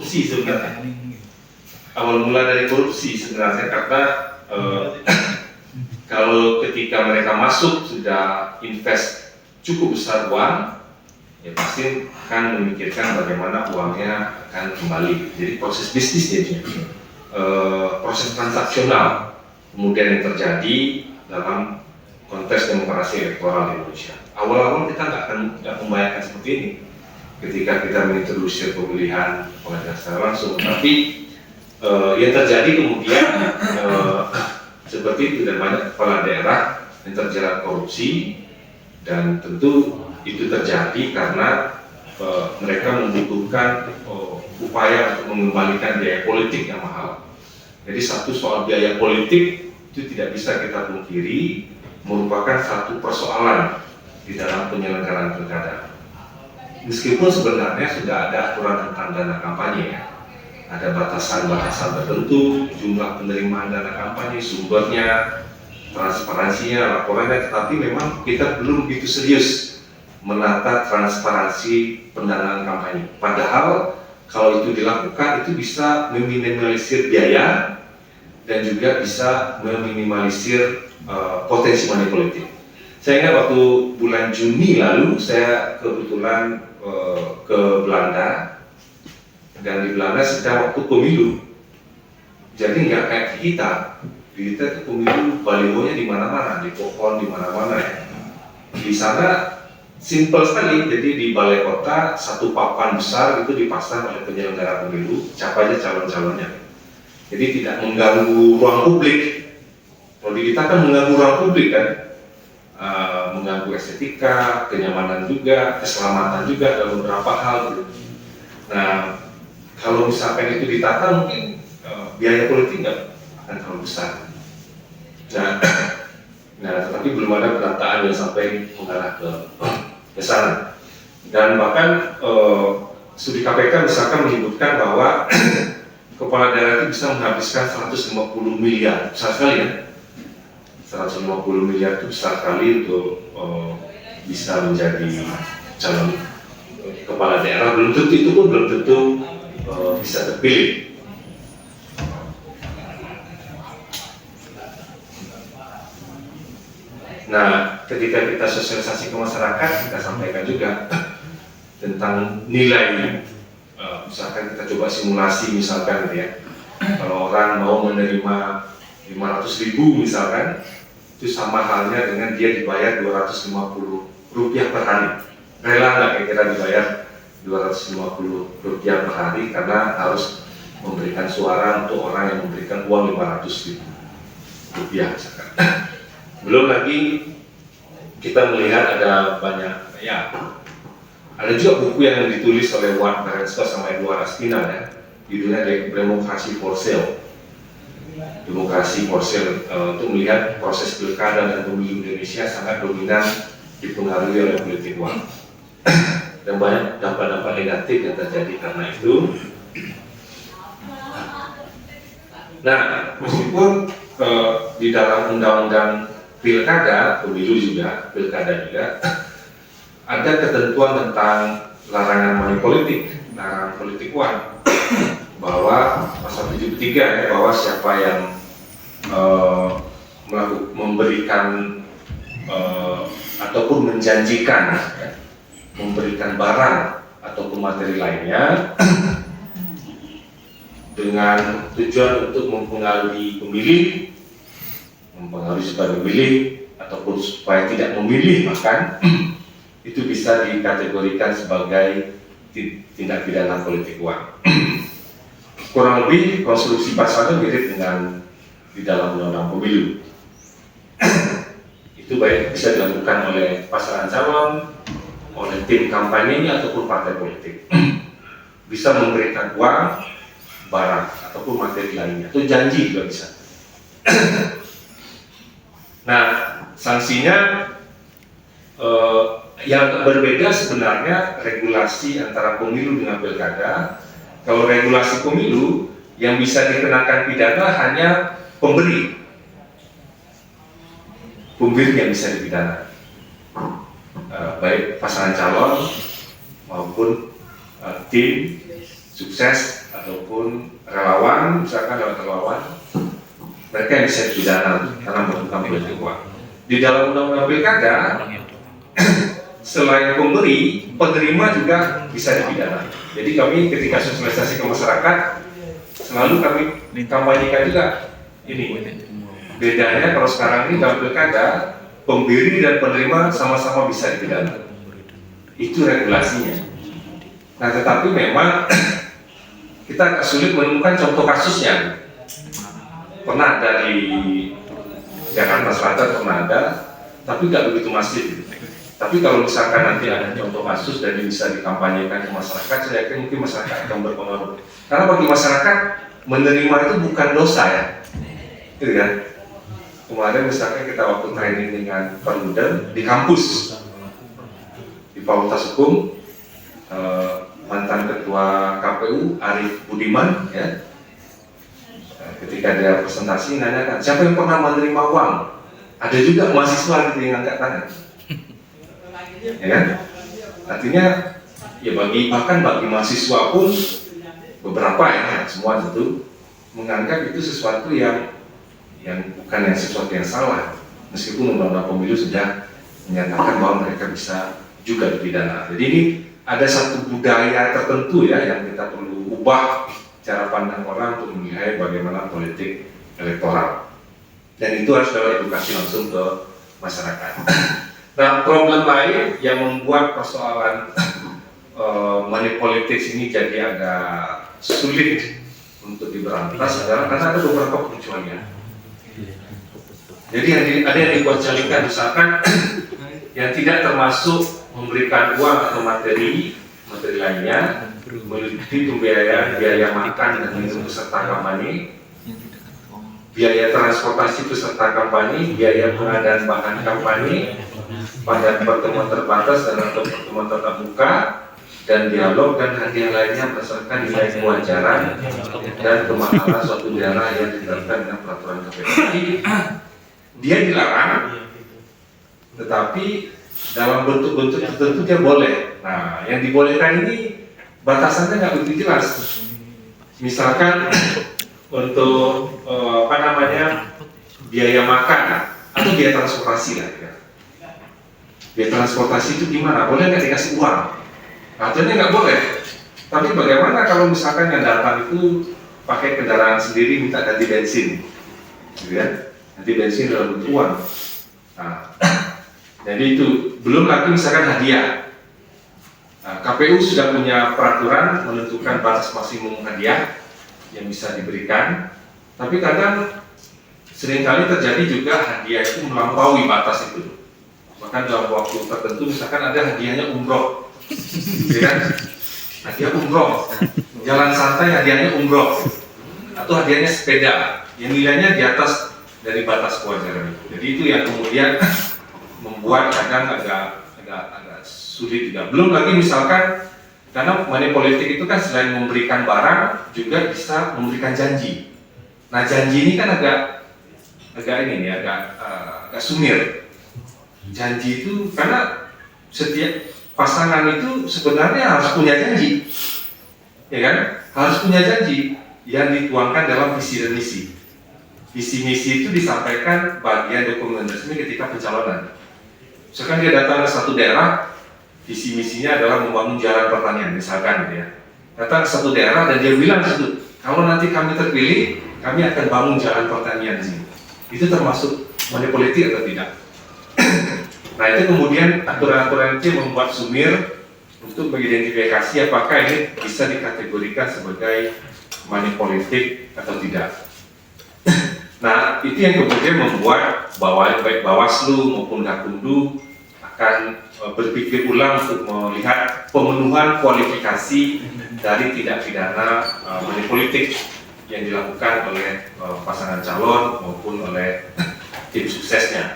korupsi sebenarnya. Awal mula dari korupsi sebenarnya karena kalau ketika mereka masuk sudah invest cukup besar uang, ya pasti akan memikirkan bagaimana uangnya akan kembali. Jadi proses bisnis jadinya, proses transaksional kemudian yang terjadi dalam konteks demokrasi elektoral di Indonesia. Awal-awal kita nggak membayangkan seperti ini ketika kita mengintroduksi pemilihan kepala daerah secara langsung, tapi yang terjadi kemudian seperti itu, dan banyak kepala daerah yang terjerat korupsi, dan tentu itu terjadi karena mereka membutuhkan upaya untuk mengembalikan biaya politik yang mahal. Jadi satu soal biaya politik itu tidak bisa kita pungkiri merupakan satu persoalan di dalam penyelenggaraan pilkada. Meskipun sebenarnya sudah ada aturan tentang dana kampanye, ya. Ada batasan-batasan tertentu, jumlah penerimaan dana kampanye, sumbernya, transparansinya, laporannya, tetapi memang kita belum begitu serius menata transparansi pendanaan kampanye. Padahal kalau itu dilakukan, itu bisa meminimalisir biaya dan juga bisa meminimalisir potensi money politik. Saya ingat waktu bulan Juni lalu, saya kebetulan ke Belanda, dan di Belanda sedang waktu pemilu. Jadi nggak kayak kita itu pemilu balihonya di mana-mana, di pohon di mana-mana ya. Di sana simple sekali, jadi di balai kota satu papan besar itu dipasang oleh penyelenggara pemilu, siapa aja calon-calonnya. Jadi tidak mengganggu ruang publik. Kalau di kita kan mengganggu ruang publik kan, mengganggu estetika, kenyamanan juga, keselamatan juga dalam beberapa hal gitu. Nah, kalau misalkan itu ditata mungkin biaya politik nggak akan terlalu besar. Nah, tetapi belum ada penataan yang sampai mengarah ke sana. Dan bahkan studi KPK misalkan menyebutkan bahwa kepala daerah itu bisa menghabiskan 150 miliar, besar sekali ya. 150 miliar itu besar sekali untuk bisa menjadi calon kepala daerah. Belum tentu, itu pun belum tentu bisa terpilih. Nah, ketika kita sosialisasi ke masyarakat, kita sampaikan juga tentang nilai. Misalkan kita coba simulasi misalkan ya, kalau orang mau menerima 500.000 misalkan, itu sama halnya dengan dia dibayar 250 rupiah per hari. Rela nggak kira-kira dibayar 250 rupiah per hari karena harus memberikan suara untuk orang yang memberikan uang 500.000 rupiah misalkan. Belum lagi kita melihat ada banyak ya, ada juga buku yang ditulis oleh Wan Karenska sama Edward Aspinall ya, judulnya Demokrasi for Sale. Demokrasi for Sale untuk melihat proses pilkada dan pemilu Indonesia sangat dominan dipengaruhi oleh politik uang. Dan banyak dampak-dampak negatif yang terjadi karena itu. Nah, meskipun di dalam undang-undang pilkada, pemilu juga, pilkada juga, ada ketentuan tentang larangan money politik, larangan politik uang, bahwa pasal 73 ya, bahwa siapa yang memberikan ataupun menjanjikan ya, memberikan barang ataupun materi lainnya dengan tujuan untuk mempengaruhi pemilih, mempengaruhi supaya memilih ataupun supaya tidak memilih bahkan itu bisa dikategorikan sebagai tindak pidana politik uang. Kurang lebih konstruksi pasalnya mirip dengan di dalam undang-undang pemilu. Itu baik bisa dilakukan oleh pasangan calon, oleh tim kampanyenya ataupun partai politik. Bisa memberikan uang, barang ataupun materi lainnya, atau janji juga bisa. Nah, sanksinya yang berbeda sebenarnya regulasi antara pemilu dengan pilkada. Kalau regulasi pemilu yang bisa dikenakan pidana hanya pemberi yang bisa dipidana, baik pasangan calon maupun tim sukses ataupun relawan, misalkan lewat relawan, mereka yang bisa dipidana karena melakukan politik uang. Di dalam undang-undang pilkada, selain pemberi, penerima juga bisa dipidana. Jadi kami ketika sosialisasi ke masyarakat, selalu kami kampanyekan juga ini. Bedanya kalau sekarang ini dalam pilkada, pemberi dan penerima sama-sama bisa dipidana. Itu regulasinya. Nah, tetapi memang kita agak sulit menemukan contoh kasusnya. Pernah ada di Jakarta Selatan, pernah ada, tapi nggak begitu masif. Tapi kalau misalkan nanti ada contoh kasus dan bisa dikampanyekan ke masyarakat, saya yakin mungkin masyarakat akan berpengaruh. Karena bagi masyarakat, menerima itu bukan dosa ya, gitu kan? Kemarin misalkan kita waktu training dengan Perludem di kampus, di Fakultas Hukum, mantan ketua KPU Arief Budiman ya, ketika dia presentasi nanyakan siapa yang pernah menerima uang, ada juga mahasiswa gitu yang angkat tangan, ya kan? Artinya ya bahkan bagi mahasiswa pun beberapa ya, semua tentu menganggap itu sesuatu yang bukan sesuatu yang salah, meskipun undang-undang pemilu sudah menyatakan bahwa mereka bisa juga dipidana. Jadi ini ada satu budaya tertentu ya yang kita perlu ubah cara pandang orang untuk menilai bagaimana politik elektoral, dan itu harus dalam edukasi langsung ke masyarakat. Nah, problem lain yang membuat persoalan money politics ini jadi agak sulit untuk diberantas adalah karena ada beberapa pengecualian. Jadi ada yang dikecualikan, misalkan yang tidak termasuk memberikan uang atau materi lainnya, meliputi biaya makan dan minum peserta kampanye, biaya transportasi peserta kampanye, biaya pengadaan bahan kampanye pada pertemuan terbatas dan atau pertemuan tatap muka, dan dialog dan hadiah lainnya berdasarkan nilai kewajaran dan kemahalan suatu daerah yang ditetapkan dengan peraturan KPU. Dia dilarang, tetapi dalam bentuk-bentuk tertentu dia boleh. Nah, yang dibolehkan ini batasannya nggak begitu jelas. Misalkan untuk biaya makan atau biaya transportasi lah. Ya. Biaya transportasi itu gimana? Boleh nggak dikasih uang? Aturannya nggak boleh. Tapi bagaimana kalau misalkan yang datang itu pakai kendaraan sendiri minta ganti bensin, gitu ya? Ganti bensin dalam bentuk uang. Nah, jadi itu belum lagi misalkan hadiah. Nah, KPU sudah punya peraturan menentukan batas maksimum hadiah yang bisa diberikan, tapi kadang seringkali terjadi juga hadiah itu melampaui batas itu. Bahkan dalam waktu tertentu misalkan ada hadiahnya umroh, gitu kan? Hadiah umroh, jalan santai hadiahnya umroh, atau hadiahnya sepeda yang nilainya di atas dari batas kewajaran itu. Jadi itu yang kemudian membuat kadang agak sulit juga. Belum lagi misalkan karena money politik itu kan selain memberikan barang juga bisa memberikan janji. Nah, janji ini kan agak sumir. Janji itu karena setiap pasangan itu sebenarnya harus punya janji, ya kan? Harus punya janji yang dituangkan dalam visi dan misi. Visi misi itu disampaikan bagian dokumen resmi ketika pencalonan. Misalkan dia datang ke satu daerah, visi misinya adalah membangun jalan pertanian, misalkan ya. Datang ke satu daerah dan dia bilang situ, kalau nanti kami terpilih, kami akan bangun jalan pertanian di sini. Itu termasuk money politik atau tidak? Nah, itu kemudian aturan-aturan itu membuat sumir untuk mengidentifikasi apakah ini bisa dikategorikan sebagai money politik atau tidak. Nah, itu yang kemudian membuat baik Bawaslu maupun Gakumdu akan berpikir ulang untuk melihat pemenuhan kualifikasi dari tindak pidana money politik yang dilakukan oleh pasangan calon maupun oleh tim suksesnya.